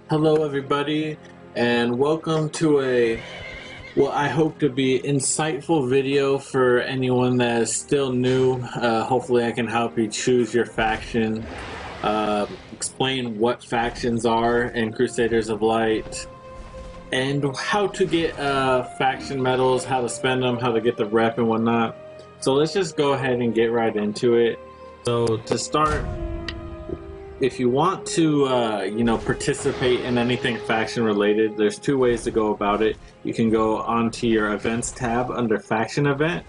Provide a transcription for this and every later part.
Hello, everybody, and welcome to what I hope to be insightful video for anyone that is still new. Hopefully, I can help you choose your faction, explain what factions are in Crusaders of Light, and how to get faction medals, how to spend them, how to get the rep and whatnot. So let's just go ahead and get right into it. So to start, if you want to participate in anything faction related, there's two ways to go about it. You can go onto your events tab under faction event,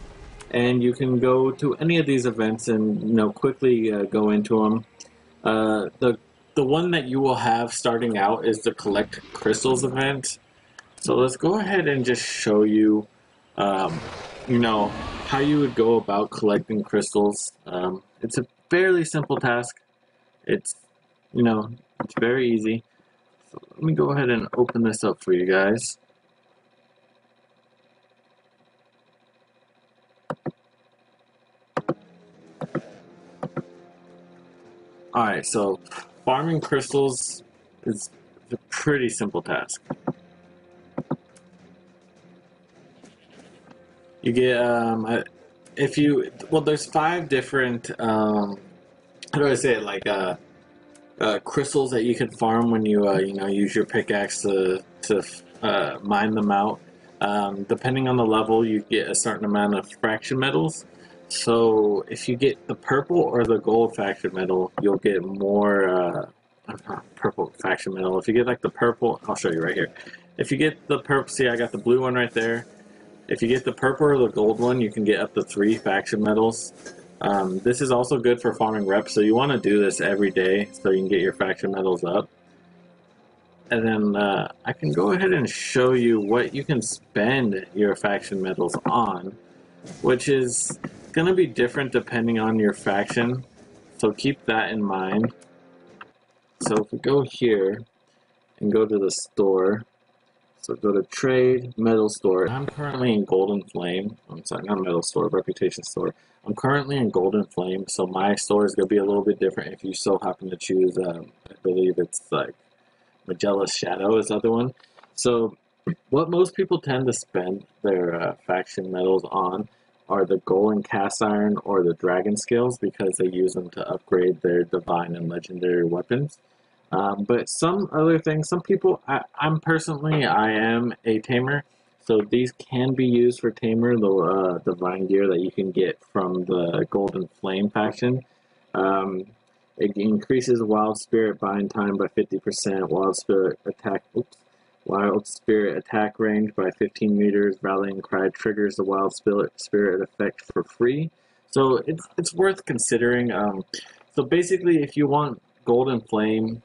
and you can go to any of these events and quickly go into them. The one that you will have starting out is the collect crystals event. So let's go ahead and just show you um, how you would go about collecting crystals. It's a fairly simple task. It's it's very easy. So let me go ahead and open this up for you guys. Alright, so farming crystals is a pretty simple task. You get there's 5 different how do I say it, like crystals that you can farm when you use your pickaxe to mine them out. Depending on the level, you get a certain amount of faction medals. So if you get the purple or the gold faction medal, you'll get more purple faction medal. If you get like the purple, I'll show you right here. If you get the purple, see I got the blue one right there. If you get the purple or the gold one, you can get up to 3 faction medals. This is also good for farming reps, so you want to do this every day so you can get your faction medals up. And then I can go ahead and show you what you can spend your faction medals on, which is going to be different depending on your faction, so keep that in mind. So if we go here and go to the store, so go to trade, metal store. I'm currently in Golden Flame. I'm sorry, not metal store, reputation store. I'm currently in Golden Flame, so my store is going to be a little bit different if you so happen to choose, I believe it's like Magellas Shadow is the other one. So what most people tend to spend their faction medals on are the gold and cast iron or the dragon scales, because they use them to upgrade their divine and legendary weapons. But some other things, some people, I am a tamer, so these can be used for tamer, the divine gear that you can get from the Golden Flame faction. It increases Wild Spirit bind time by 50%, Wild Spirit attack range by 15 meters, Rallying Cry triggers the Wild Spirit effect for free. So it's worth considering. So basically, if you want Golden Flame,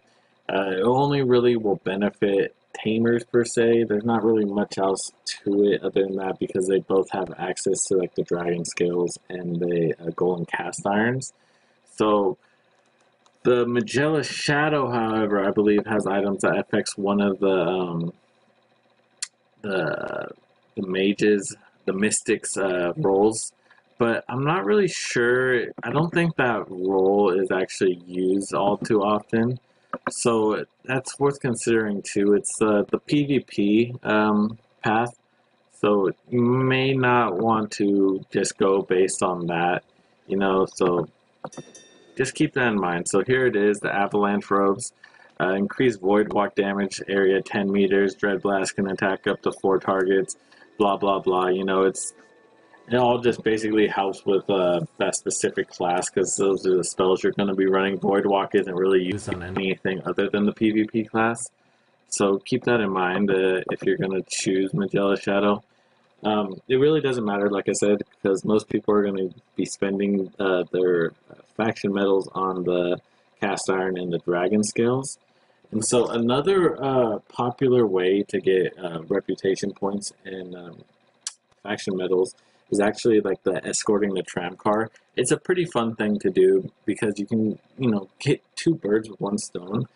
it only really will benefit tamers per se. There's not really much else to it other than that, because they both have access to like the dragon scales and the golden cast irons. So the Magellas Shadow, however, I believe has items that affects one of the mages, the mystics roles. But I'm not really sure. I don't think that role is actually used all too often. So that's worth considering too. It's the PvP path, so you may not want to just go based on that, so just keep that in mind. So here it is, the Avalanche Robes. Increased Void Walk damage area 10 meters, Dread Blast can attack up to 4 targets, blah blah blah. It all just basically helps with that specific class, because those are the spells you're going to be running. Void Walk isn't really used on anything other than the PvP class, so keep that in mind if you're going to choose Magellas Shadow. It really doesn't matter, like I said, because most people are going to be spending their faction medals on the cast iron and the dragon scales. And so another popular way to get reputation points and faction medals is actually like the escorting the tram car. It's a pretty fun thing to do, because you can, get 2 birds with 1 stone.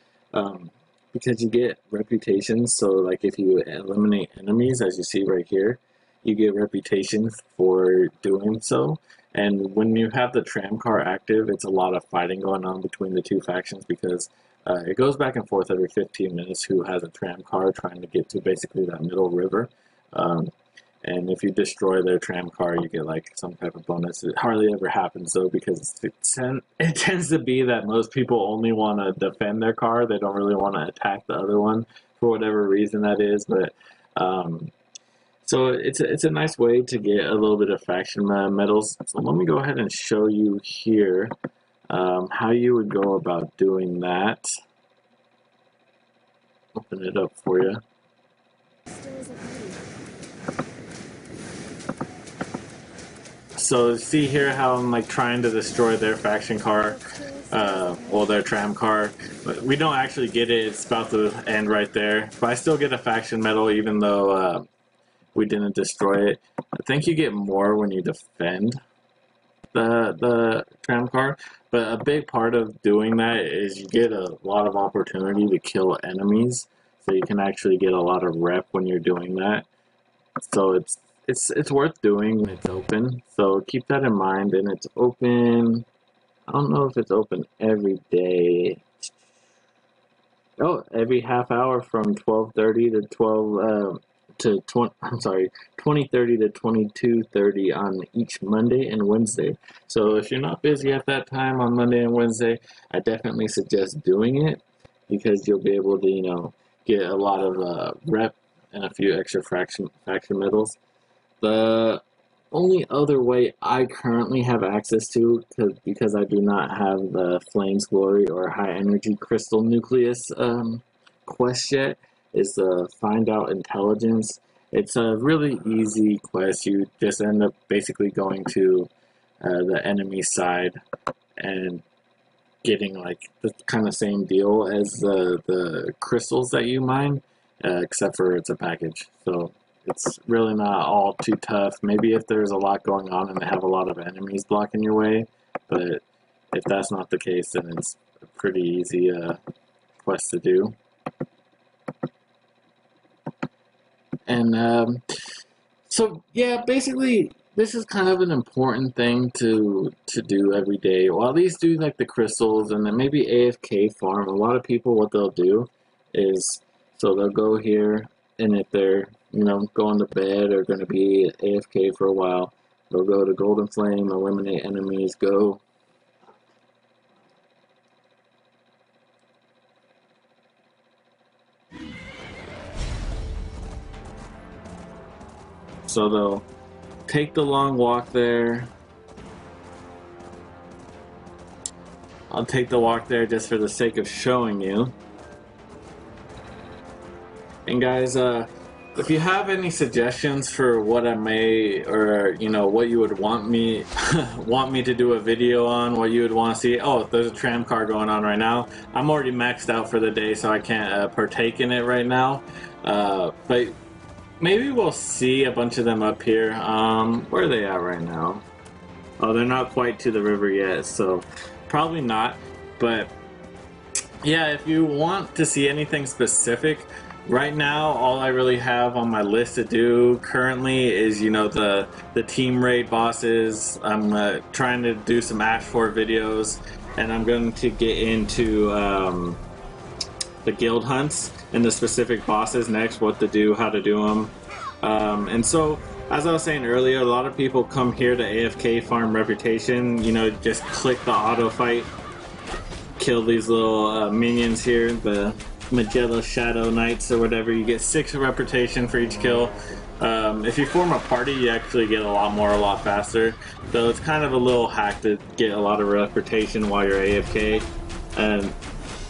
Because you get reputations. So like if you eliminate enemies, as you see right here, you get reputations for doing so. And when you have the tram car active, it's a lot of fighting going on between the 2 factions, because It goes back and forth every 15 minutes who has a tram car trying to get to basically that middle river. And if you destroy their tram car, you get like some type of bonus. It hardly ever happens though, because it tends to be that most people only want to defend their car. They don't really want to attack the other one for whatever reason that is. But so it's a nice way to get a little bit of faction medals. So let me go ahead and show you here how you would go about doing that. Open it up for you. So see here how I'm like trying to destroy their faction car, well, their tram car. But we don't actually get it. It's about to end right there. But I still get a faction medal even though we didn't destroy it. I think you get more when you defend the tram car. But a big part of doing that is you get a lot of opportunity to kill enemies. So you can actually get a lot of rep when you're doing that. So it's worth doing when it's open. So keep that in mind. And it's open, I don't know if it's open every day. Oh, every half hour from 12:30 to 12 to 20. I'm sorry, 20:30 to 22:30 on each Monday and Wednesday. So if you're not busy at that time on Monday and Wednesday, I definitely suggest doing it because you'll be able to get a lot of rep and a few extra faction medals. The only other way I currently have access to, because I do not have the Flames Glory or High Energy Crystal Nucleus quest yet, is the Find Out Intelligence. It's a really easy quest. You just end up basically going to the enemy side and getting like the kind of same deal as the crystals that you mine, except for it's a package. So it's really not all too tough. Maybe if there's a lot going on and they have a lot of enemies blocking your way, but if that's not the case, then it's a pretty easy quest to do. And so yeah, basically this is kind of an important thing to do every day. Well, at least do like the crystals and then maybe AFK farm. A lot of people, what they'll do is, so they'll go here, and if they're going to bed or going to be AFK for a while, they'll go to Golden Flame, eliminate enemies, go. So they'll take the long walk there. I'll take the walk there just for the sake of showing you. And guys, if you have any suggestions for what I may, or what you would want me to do a video on, what you would want to see. Oh, there's a tram car going on right now. I'm already maxed out for the day, so I can't partake in it right now. But maybe we'll see a bunch of them up here. Where are they at right now? Oh, they're not quite to the river yet, so probably not. But yeah, if you want to see anything specific, right now, all I really have on my list to do currently is, the team raid bosses. I'm trying to do some Ash 4 videos, and I'm going to get into the guild hunts and the specific bosses next, what to do, how to do them. And so, as I was saying earlier, a lot of people come here to AFK farm reputation, just click the auto fight, kill these little minions here, the Magellas Shadow Knights or whatever. You get 6 reputation for each kill. If you form a party, you actually get a lot faster. So it's kind of a little hack to get a lot of reputation while you're AFK. And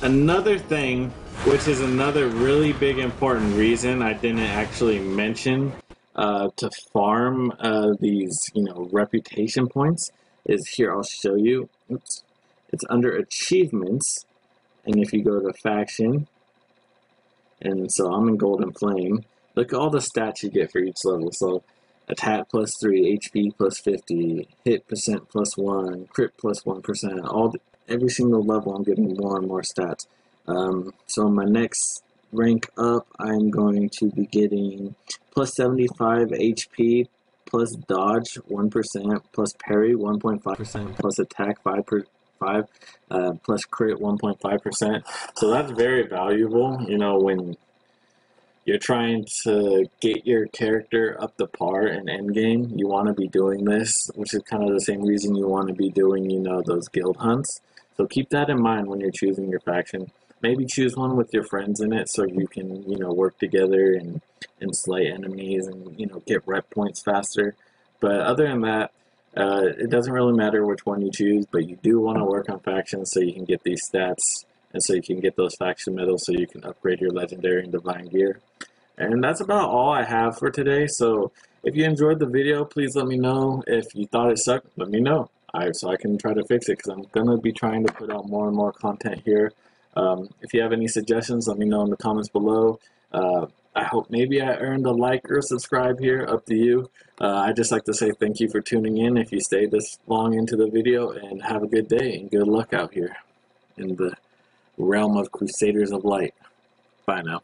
another thing, which is another really big important reason I didn't actually mention to farm these reputation points, is here. I'll show you. Oops. It's under achievements, and if you go to faction, and so I'm in Golden Flame, look at all the stats you get for each level. So attack +3, HP +50, hit percent +1, crit +1%. Every single level I'm getting more and more stats. So my next rank up, I'm going to be getting +75 HP, plus dodge 1%, plus parry 1.5%, plus attack 1.5 plus crit 1.5%. So that's very valuable, you know, when you're trying to get your character up to par in endgame. You want to be doing this, which is kind of the same reason you want to be doing, you know, those guild hunts. So keep that in mind when you're choosing your faction. Maybe choose one with your friends in it so you can, you know, work together and slay enemies and, you know, get rep points faster. But other than that, it doesn't really matter which one you choose, but you do want to work on factions so you can get these stats and so you can get those faction medals so you can upgrade your legendary and divine gear. And that's about all I have for today. So if you enjoyed the video, please let me know. If you thought it sucked, let me know. So I can try to fix it, because I'm going to be trying to put out more and more content here. If you have any suggestions, let me know in the comments below. I hope maybe I earned a like or a subscribe here, up to you. I'd just like to say thank you for tuning in if you stayed this long into the video, and have a good day and good luck out here in the realm of Crusaders of Light. Bye now.